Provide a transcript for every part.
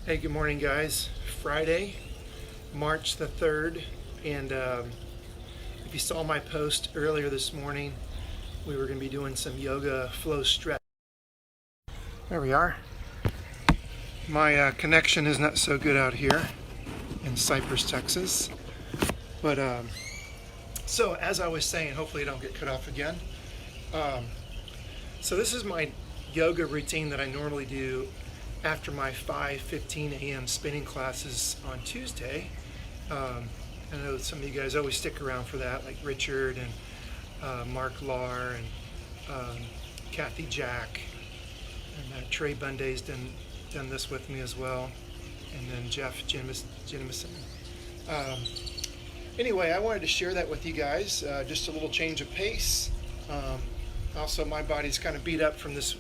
Hey, good morning, guys. Friday, March the 3rd, and if you saw my post earlier this morning, we were going to be doing some yoga flow stretch. There we are. My connection is not so good out here in Cypress, Texas, but so as I was saying, hopefully I don't get cut off again. So this is my yoga routine that I normally do after my 5:15 a.m. spinning classes on Tuesday. I know some of you guys always stick around for that, like Richard and Mark Lahr and Kathy Jack, and Trey Bunday's done this with me as well, and then Jeff Jimison. Anyway, I wanted to share that with you guys, just a little change of pace. Also, my body's kind of beat up from this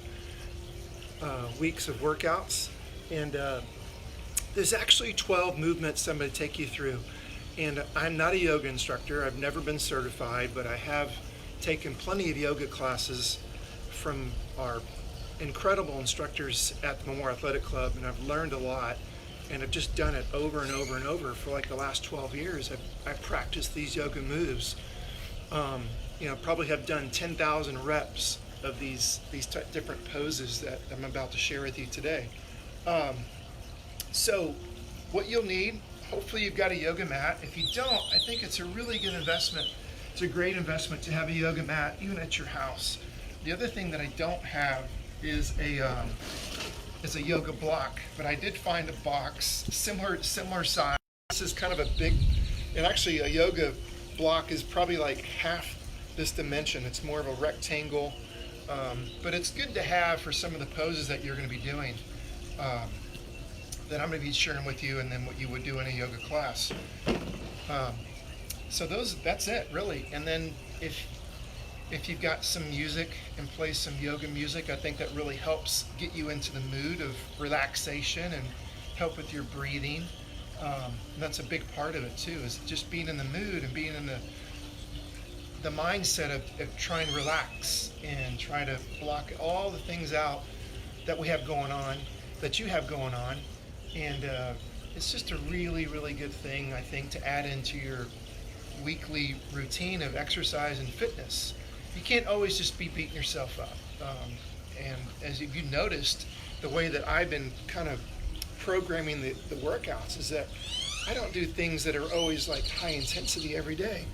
weeks of workouts, and there's actually 12 movements I'm going to take you through. And I'm not a yoga instructor. I've never been certified, but I have taken plenty of yoga classes from our incredible instructors at the Memorial Athletic Club, and I've learned a lot, and I've just done it over and over and over for like the last 12 years. I've practiced these yoga moves. Probably have done 10,000 reps of these different poses that I'm about to share with you today. So what you'll need, hopefully you've got a yoga mat. If you don't, I think it's a really good investment. It's a great investment to have a yoga mat, even at your house. The other thing that I don't have is a yoga block, but I did find a box similar size. This is kind of a big, and actually a yoga block is probably like half this dimension. It's more of a rectangle, but it's good to have for some of the poses that you're going to be doing, that I'm going to be sharing with you, and then what you would do in a yoga class. So that's it really. And then if you've got some music and play some yoga music, I think that really helps get you into the mood of relaxation and help with your breathing. And that's a big part of it too, is just being in the mood and being in the mindset of trying to relax and try to block all the things out that we have going on, that you have going on. And it's just a really, really good thing, I think, to add into your weekly routine of exercise and fitness. You can't always just be beating yourself up. And as you noticed, the way that I've been kind of programming the workouts is that I don't do things that are always like high intensity every day.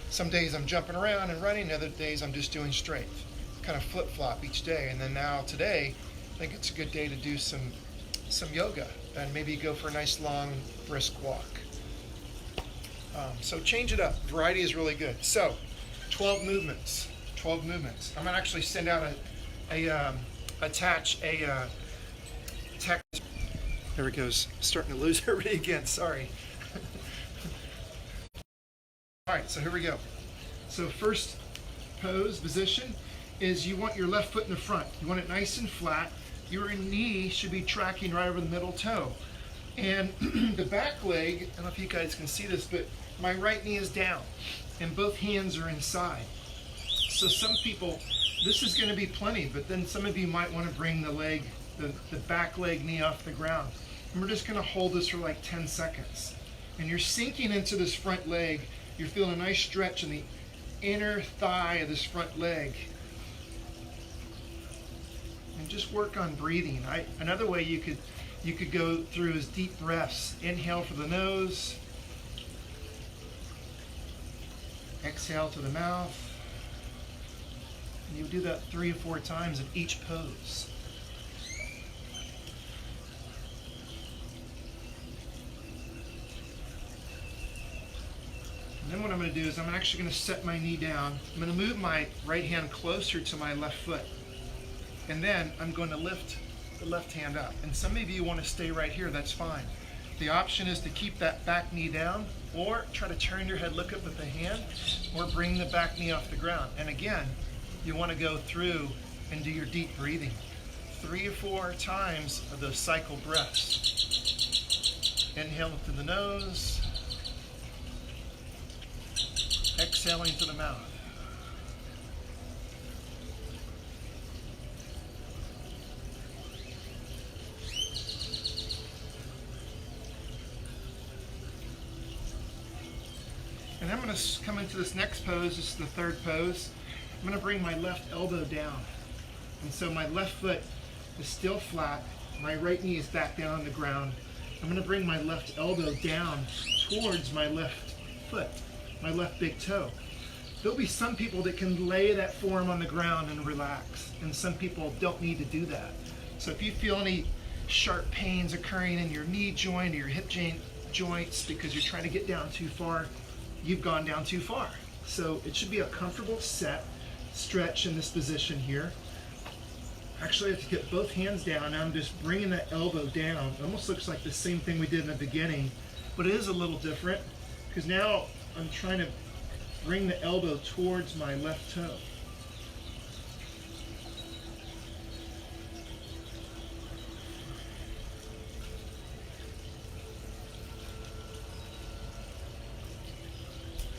Some days I'm jumping around and running, other days I'm just doing strength. Kind of flip-flop each day. And then now today, I think it's a good day to do some yoga and maybe go for a nice long brisk walk. So change it up. Variety is really good. So 12 movements. I'm going to actually send out attach a text. There it goes. Starting to lose everybody again. Sorry. All right, so here we go. So first position is you want your left foot in the front. You want it nice and flat. Your knee should be tracking right over the middle toe. And the back leg, I don't know if you guys can see this, but my right knee is down and both hands are inside. So some people, this is going to be plenty, but then some of you might want to bring the back leg knee off the ground. And we're just going to hold this for like 10 seconds. And you're sinking into this front leg. You're feeling a nice stretch in the inner thigh of this front leg. And just work on breathing. Another way you could go through is deep breaths. Inhale for the nose. Exhale to the mouth. And you do that 3 or 4 times in each pose. And then what I'm going to do is I'm actually going to set my knee down. I'm going to move my right hand closer to my left foot. And then I'm going to lift the left hand up. And some of you want to stay right here, that's fine. The option is to keep that back knee down, or try to turn your head, look up at the hand, or bring the back knee off the ground. And again, you want to go through and do your deep breathing. 3 or 4 times of those cycle breaths. Inhale through the nose. Exhaling to the mouth. going to come into this next pose. This is the third pose. I'm going to bring my left elbow down. And so my left foot is still flat. My right knee is back down on the ground. I'm going to bring my left elbow down towards my left foot, my left big toe. There'll be some people that can lay that forearm on the ground and relax, and some people don't need to do that. So if you feel any sharp pains occurring in your knee joint or your hip joints because you're trying to get down too far, you've gone down too far. So it should be a comfortable stretch in this position here. Actually, I have to get both hands down. Now I'm just bringing that elbow down. It almost looks like the same thing we did in the beginning, but it is a little different because now I'm trying to bring the elbow towards my left toe.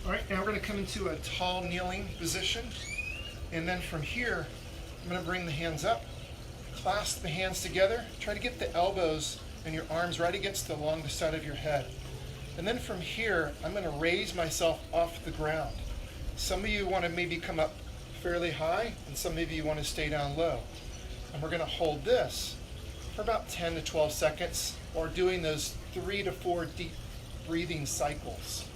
All right, now we're going to come into a tall kneeling position. And then from here, I'm going to bring the hands up, clasp the hands together, try to get the elbows and your arms right against along the side of your head. And then from here, I'm going to raise myself off the ground. Some of you want to maybe come up fairly high, and some of you want to stay down low. And we're going to hold this for about 10 to 12 seconds, or doing those 3 to 4 deep breathing cycles.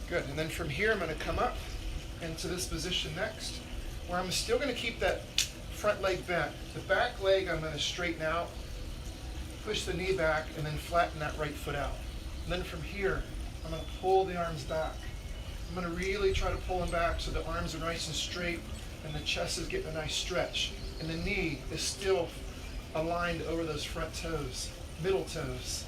Good, and then from here I'm going to come up into this position next, where I'm still going to keep that front leg bent. The back leg I'm going to straighten out, push the knee back, and then flatten that right foot out. And then from here, I'm going to pull the arms back. I'm going to really try to pull them back so the arms are nice and straight and the chest is getting a nice stretch. And the knee is still aligned over those front toes, middle toes.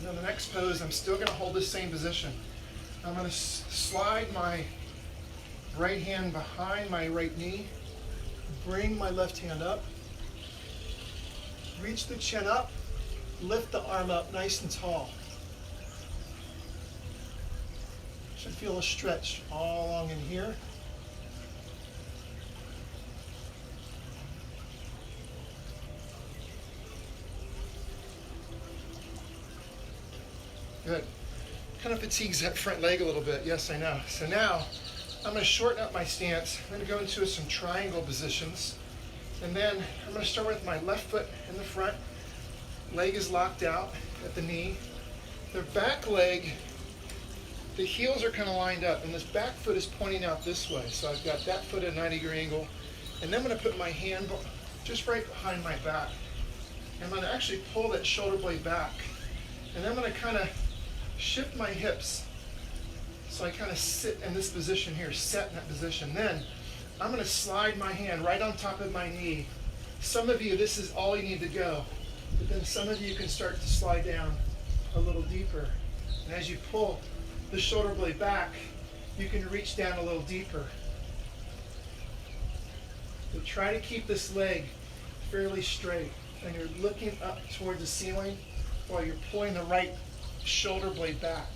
And the next pose, I'm still going to hold this same position. I'm going to slide my right hand behind my right knee, bring my left hand up, reach the chin up, lift the arm up nice and tall. Should feel a stretch all along in here. Good. Kind of fatigues that front leg a little bit. Yes, I know. So now I'm going to shorten up my stance. I'm going to go into some triangle positions. And then I'm going to start with my left foot in the front. Leg is locked out at the knee. The back leg, the heels are kind of lined up, and this back foot is pointing out this way. So I've got that foot at a 90-degree angle. And then I'm going to put my hand just right behind my back. I'm going to actually pull that shoulder blade back. And then I'm going to kind of shift my hips so I kind of sit in this position here, set in that position. Then I'm going to slide my hand right on top of my knee. Some of you, this is all you need to go. But then some of you can start to slide down a little deeper. And as you pull the shoulder blade back, you can reach down a little deeper. So try to keep this leg fairly straight. And you're looking up towards the ceiling while you're pulling the right shoulder blade back.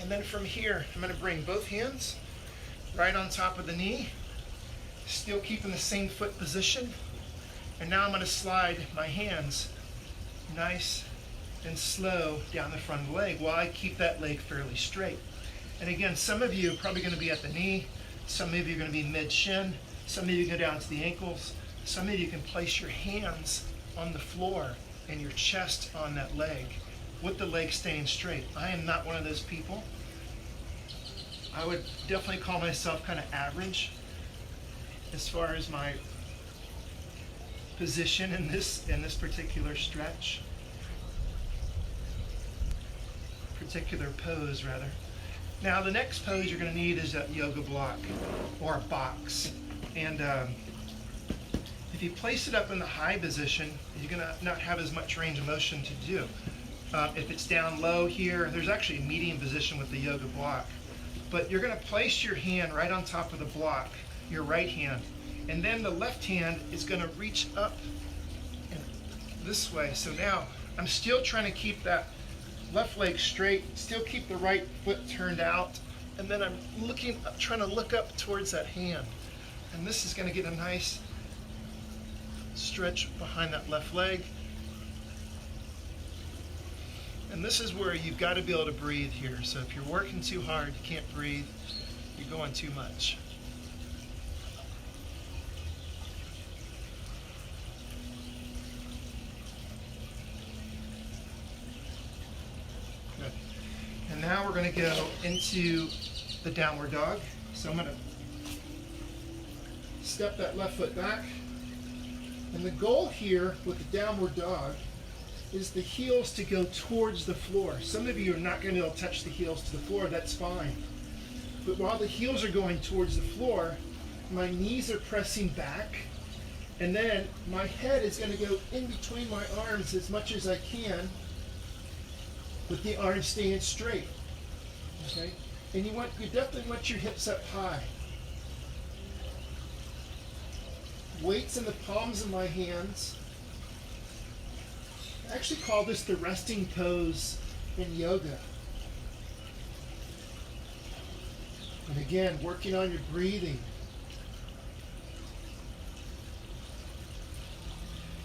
And then from here, I'm going to bring both hands right on top of the knee, still keeping the same foot position. And now I'm going to slide my hands nice and slow down the front of the leg while I keep that leg fairly straight. And again, some of you are probably going to be at the knee, some of you are going to be mid-shin, some of you go down to the ankles. Some of you can place your hands on the floor and your chest on that leg with the leg staying straight. I am not one of those people. I would definitely call myself kind of average as far as my position in this particular stretch, particular pose rather. Now the next pose you're going to need is a yoga block or a box. And if If you place it up in the high position, you're going to not have as much range of motion to do. If it's down low here, there's actually a medium position with the yoga block. But you're going to place your hand right on top of the block, your right hand, and then the left hand is going to reach up and this way. So now I'm still trying to keep that left leg straight, still keep the right foot turned out, and then I'm trying to look up towards that hand. And this is going to get a nice stretch behind that left leg. And this is where you've got to be able to breathe here. So if you're working too hard, you can't breathe, you're going too much. Good. And now we're going to go into the downward dog. So I'm going to step that left foot back. And the goal here with the downward dog is the heels to go towards the floor. Some of you are not going to be able to touch the heels to the floor, that's fine. But while the heels are going towards the floor, my knees are pressing back, and then my head is going to go in between my arms as much as I can, with the arms staying straight. Okay? And you definitely want your hips up high. Weights in the palms of my hands. I actually call this the resting pose in yoga. And again, working on your breathing.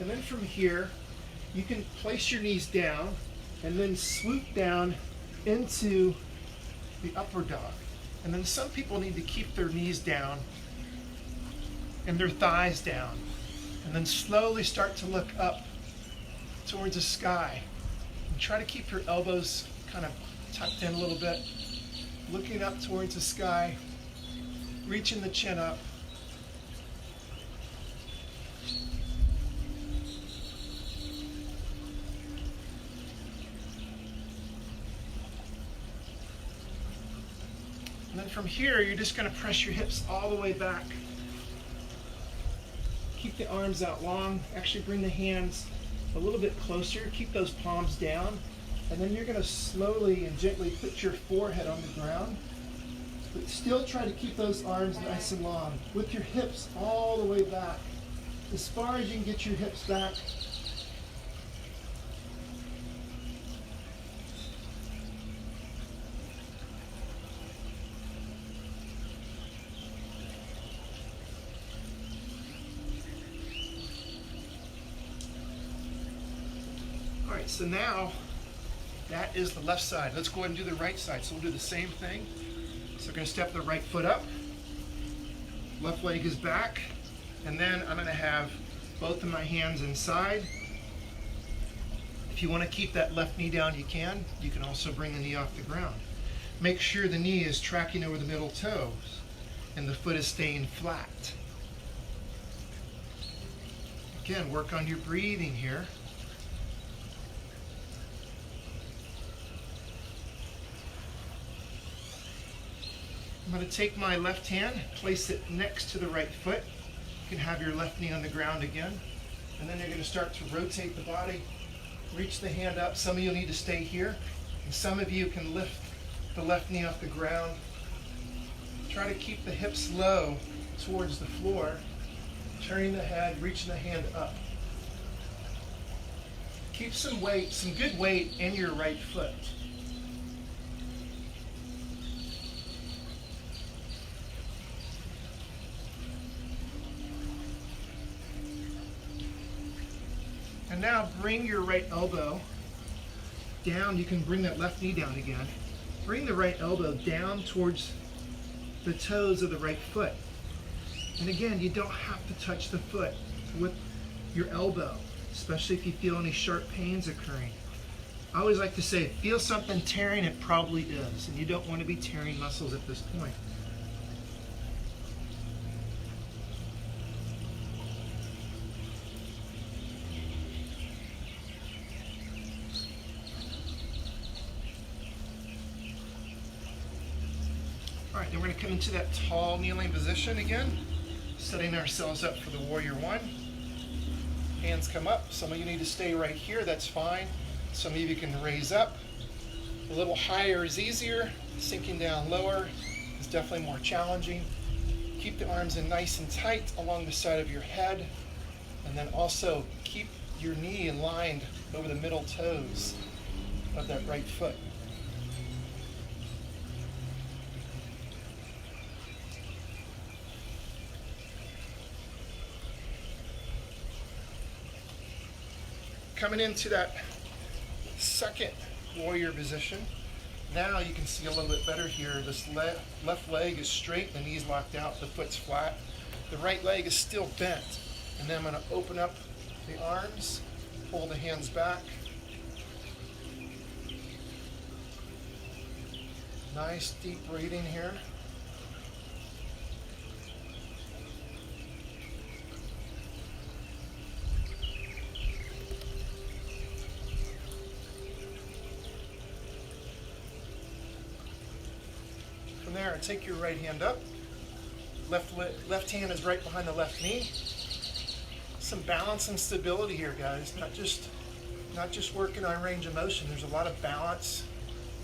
And then from here, you can place your knees down and then swoop down into the upward dog. And then some people need to keep their knees down and their thighs down. And then slowly start to look up towards the sky. And try to keep your elbows kind of tucked in a little bit. Looking up towards the sky. Reaching the chin up. And then from here, you're just going to press your hips all the way back. Keep the arms out long. Actually bring the hands a little bit closer. Keep those palms down. And then you're going to slowly and gently put your forehead on the ground. But still try to keep those arms nice and long. With your hips all the way back. As far as you can get your hips back. Alright, so now that is the left side. Let's go ahead and do the right side. So we'll do the same thing. So we're going to step the right foot up. Left leg is back. And then I'm going to have both of my hands inside. If you want to keep that left knee down, you can. You can also bring the knee off the ground. Make sure the knee is tracking over the middle toes and the foot is staying flat. Again, work on your breathing here. I'm going to take my left hand, place it next to the right foot. You can have your left knee on the ground again. And then you're going to start to rotate the body. Reach the hand up. Some of you need to stay here. And some of you can lift the left knee off the ground. Try to keep the hips low towards the floor. Turning the head, reaching the hand up. Keep some weight, some good weight in your right foot. And now bring your right elbow down. You can bring that left knee down again. Bring the right elbow down towards the toes of the right foot. And again, you don't have to touch the foot with your elbow, especially if you feel any sharp pains occurring. I always like to say, if you feel something tearing, it probably is. And you don't want to be tearing muscles at this point. All right, then we're going to come into that tall kneeling position again, setting ourselves up for the warrior one. Hands come up. Some of you need to stay right here. That's fine. Some of you can raise up. A little higher is easier. Sinking down lower is definitely more challenging. Keep the arms in nice and tight along the side of your head. And then also keep your knee aligned over the middle toes of that right foot. Coming into that second warrior position, now you can see a little bit better here. This left leg is straight, the knee's locked out, the foot's flat. The right leg is still bent. And then I'm going to open up the arms, pull the hands back. Nice deep breathing here. From there, take your right hand up. Left hand is right behind the left knee. Some balance and stability here, guys. Not just working on range of motion. There's a lot of balance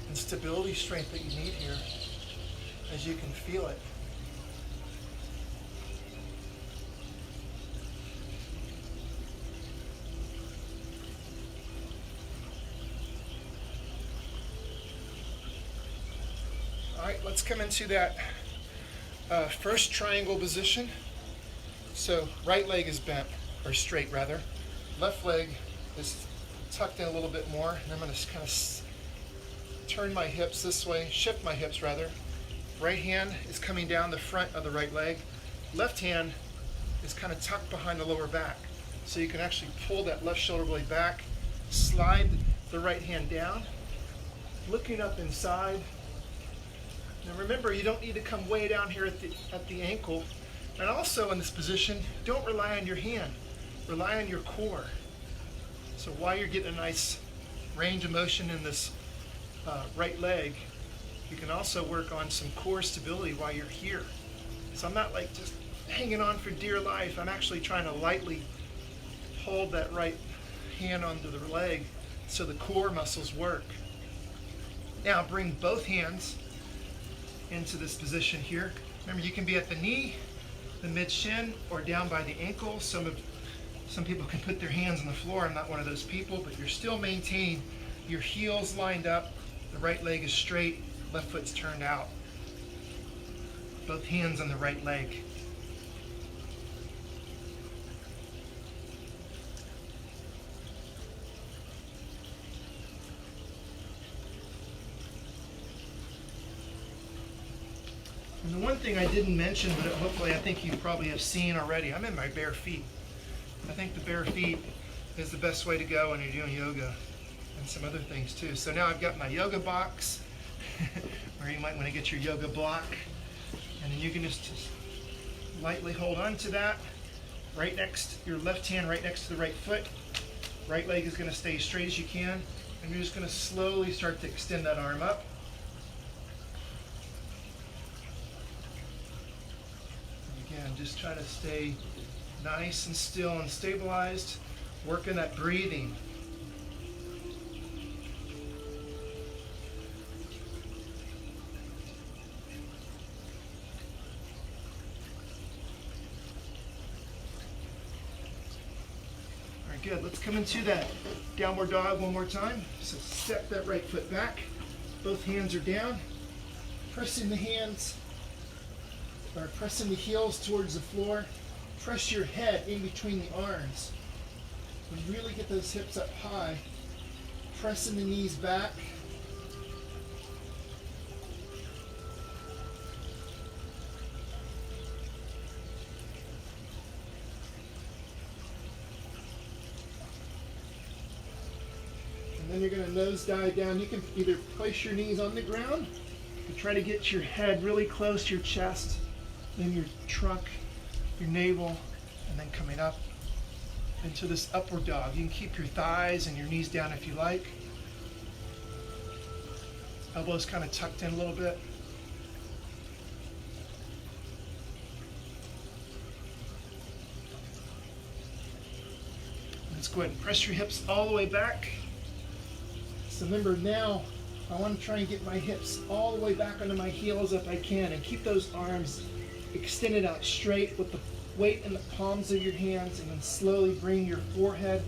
and stability strength that you need here, as you can feel it. All right, let's come into that first triangle position. So right leg is bent, or straight rather. Left leg is tucked in a little bit more. And I'm going to kind of turn my hips this way, shift my hips rather. Right hand is coming down the front of the right leg. Left hand is kind of tucked behind the lower back. So you can actually pull that left shoulder blade back, slide the right hand down, looking up inside. Now remember, you don't need to come way down here at the ankle. And also in this position, don't rely on your hand. Rely on your core. So while you're getting a nice range of motion in this right leg, you can also work on some core stability while you're here. So I'm not like just hanging on for dear life. I'm actually trying to lightly hold that right hand onto the leg so the core muscles work. Now bring both hands into this position here. Remember, you can be at the knee, the mid-shin, or down by the ankle. Some people can put their hands on the floor. I'm not one of those people, but you're still maintaining your heels lined up. The right leg is straight, left foot's turned out. Both hands on the right leg. And the one thing I didn't mention, but hopefully I think you probably have seen already, I'm in my bare feet. I think the bare feet is the best way to go when you're doing yoga and some other things too. So now I've got my yoga box, or you might want to get your yoga block, and then you can just lightly hold on to that. Right next, your left hand right next to the right foot. Right leg is going to stay as straight as you can, and you're just going to slowly start to extend that arm up. Again, just try to stay nice and still and stabilized, working that breathing. All right, good. Let's come into that downward dog one more time. So step that right foot back. Both hands are down. Pressing the hands, or pressing the heels towards the floor. Press your head in between the arms. And really get those hips up high. Pressing the knees back. And then you're going to nose dive down. You can either place your knees on the ground or try to get your head really close to your chest, then your trunk, your navel, and then coming up into this upward dog. You can keep your thighs and your knees down if you like. Elbows kind of tucked in a little bit. Just go ahead and press your hips all the way back. So remember now, I want to try and get my hips all the way back onto my heels if I can, and keep those arms extended out straight with the weight in the palms of your hands, and then slowly bring your forehead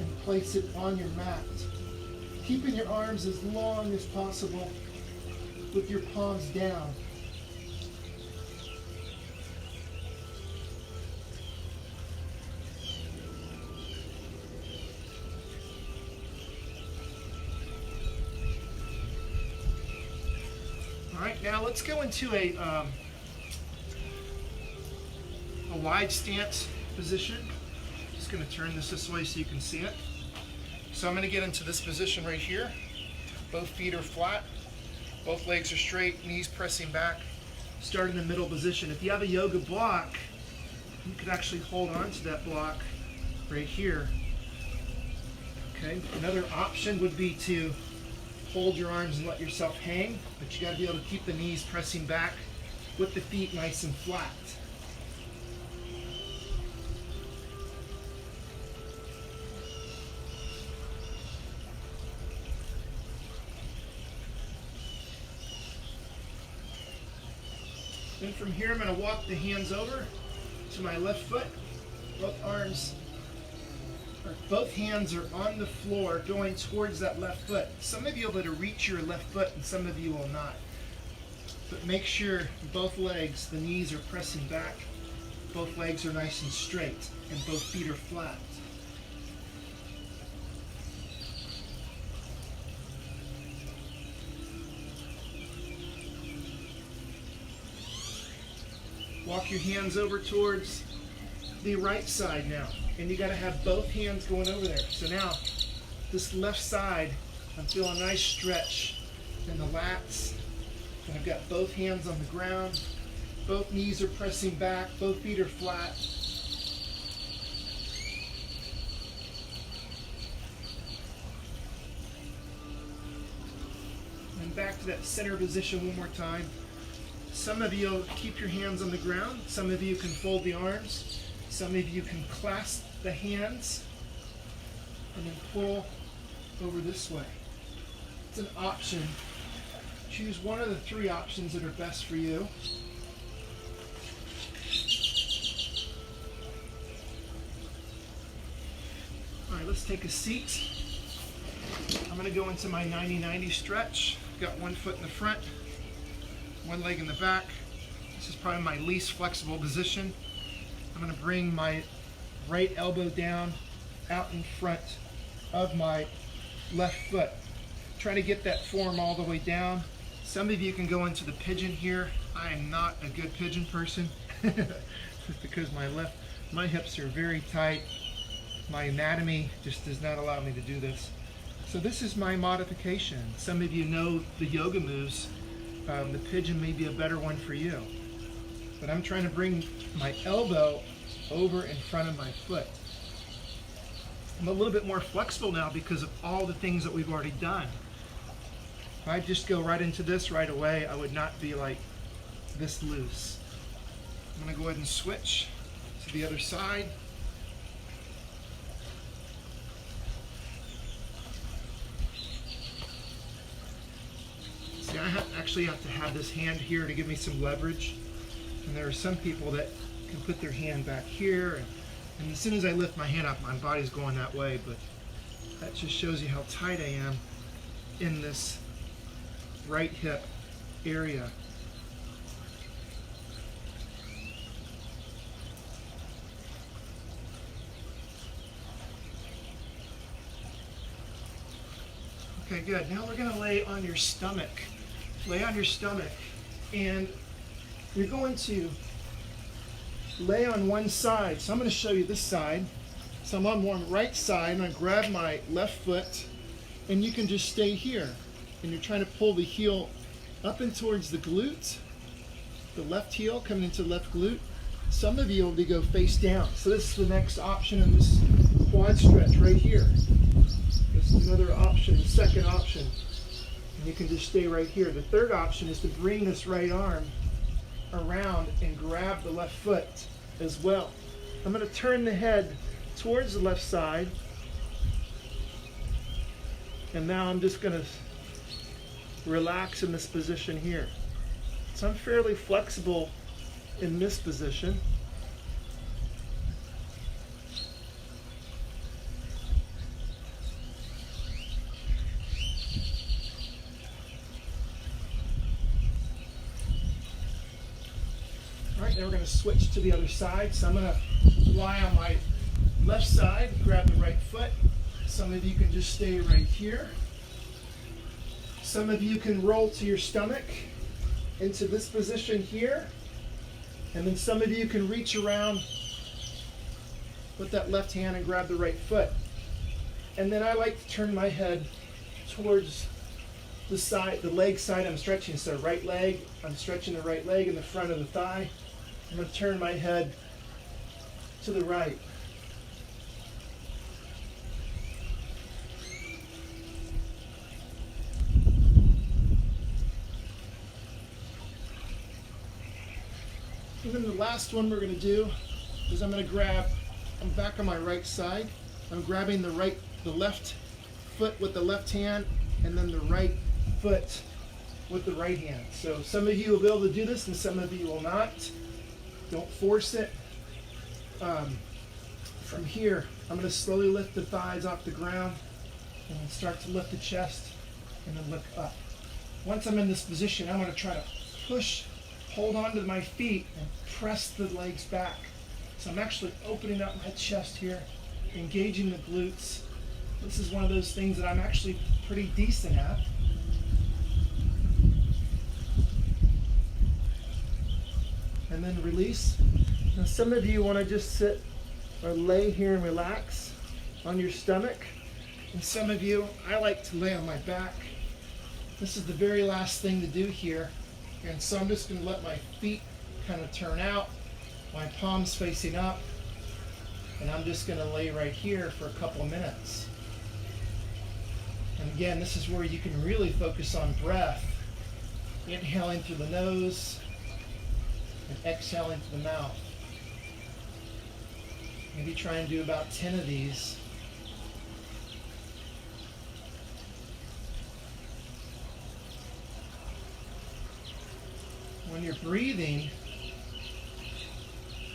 and place it on your mat. Keeping your arms as long as possible with your palms down. All right, now let's go into a wide stance position. Just going to turn this way so you can see it. So I'm going to get into this position right here. Both feet are flat, both legs are straight, knees pressing back. Start in the middle position. If you have a yoga block, you could actually hold on to that block right here. Okay. Another option would be to hold your arms and let yourself hang, but you got to be able to keep the knees pressing back with the feet nice and flat. Then from here, I'm going to walk the hands over to my left foot. Both hands are on the floor going towards that left foot. Some of you will be able to reach your left foot and some of you will not. But make sure both legs, the knees are pressing back. Both legs are nice and straight and both feet are flat. Walk your hands over towards the right side now. And you got to have both hands going over there. So now, this left side, I'm feeling a nice stretch in the lats. And I've got both hands on the ground. Both knees are pressing back. Both feet are flat. And back to that center position one more time. Some of you keep your hands on the ground. Some of you can fold the arms. Some of you can clasp the hands and then pull over this way. It's an option. Choose one of the three options that are best for you. All right, let's take a seat. I'm going to go into my 90-90 stretch. Got one foot in the front, one leg in the back. This is probably my least flexible position. I'm going to bring my right elbow down out in front of my left foot. Try to get that form all the way down. Some of you can go into the pigeon here. I am not a good pigeon person because my hips are very tight. My anatomy just does not allow me to do this. So this is my modification. Some of you know the yoga moves. The pigeon may be a better one for you. But I'm trying to bring my elbow over in front of my foot. I'm a little bit more flexible now because of all the things that we've already done. If I just go right into this right away, I would not be like this loose. I'm going to go ahead and switch to the other side. See, I actually have to have this hand here to give me some leverage. And there are some people that can put their hand back here. And as soon as I lift my hand up, my body's going that way. But that just shows you how tight I am in this right hip area. Okay, good. Now we're going to lay on your stomach. Lay on your stomach. And you're going to lay on one side. So I'm going to show you this side. So I'm on one right side. I'm going to grab my left foot. And you can just stay here. And you're trying to pull the heel up and towards the glute. The left heel coming into the left glute. Some of you will go face down. So this is the next option in this quad stretch right here. This is another option, the second option. And you can just stay right here. The third option is to bring this right arm around and grab the left foot as well. I'm going to turn the head towards the left side And now I'm just going to relax in this position here. So I'm fairly flexible in this position. All right, now we're going to switch to the other side. So I'm going to lie on my left side, grab the right foot. Some of you can just stay right here. Some of you can roll to your stomach into this position here. And then some of you can reach around with that left hand and grab the right foot. And then I like to turn my head towards the side, the leg side I'm stretching. So right leg, I'm stretching the right leg in the front of the thigh. I'm going to turn my head to the right. And then the last one we're going to do is I'm back on my right side. I'm grabbing the left foot with the left hand, and then the right foot with the right hand. So some of you will be able to do this and some of you will not. Don't force it. From here, I'm going to slowly lift the thighs off the ground and then start to lift the chest and then look up. Once I'm in this position, I'm going to try to hold on to my feet and press the legs back. So I'm actually opening up my chest here, engaging the glutes. This is one of those things that I'm actually pretty decent at. And then release. Now some of you want to just sit or lay here and relax on your stomach. And some of you, I like to lay on my back. This is the very last thing to do here. And so I'm just going to let my feet kind of turn out, my palms facing up, and I'm just going to lay right here for a couple of minutes. And again, this is where you can really focus on breath. Inhaling through the nose and exhaling through the mouth. Maybe try and do about 10 of these. When you're breathing,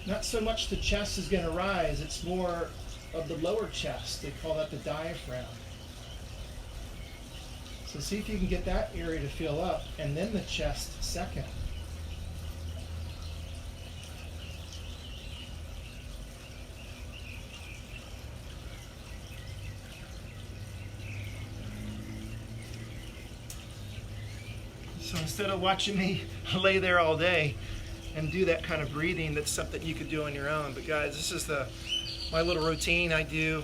not so much the chest is going to rise, it's more of the lower chest. They call that the diaphragm. So see if you can get that area to fill up, and then the chest second. So instead of watching me lay there all day and do that kind of breathing, that's something you could do on your own. But guys, this is my little routine I do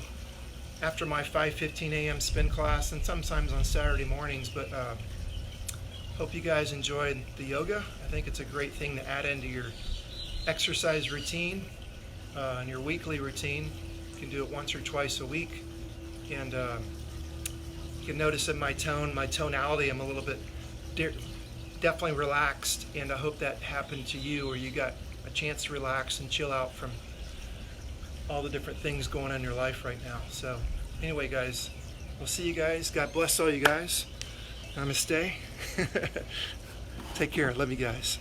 after my 5:15 a.m. spin class, and sometimes on Saturday mornings. But hope you guys enjoyed the yoga. I think it's a great thing to add into your exercise routine and your weekly routine. You can do it once or twice a week. And you can notice in my tonality, I'm a little bit definitely relaxed, and I hope that happened to you, or you got a chance to relax and chill out from all the different things going on in your life right now. So anyway, guys, we'll see you guys. God bless all you guys. Namaste. Take care. Love you guys.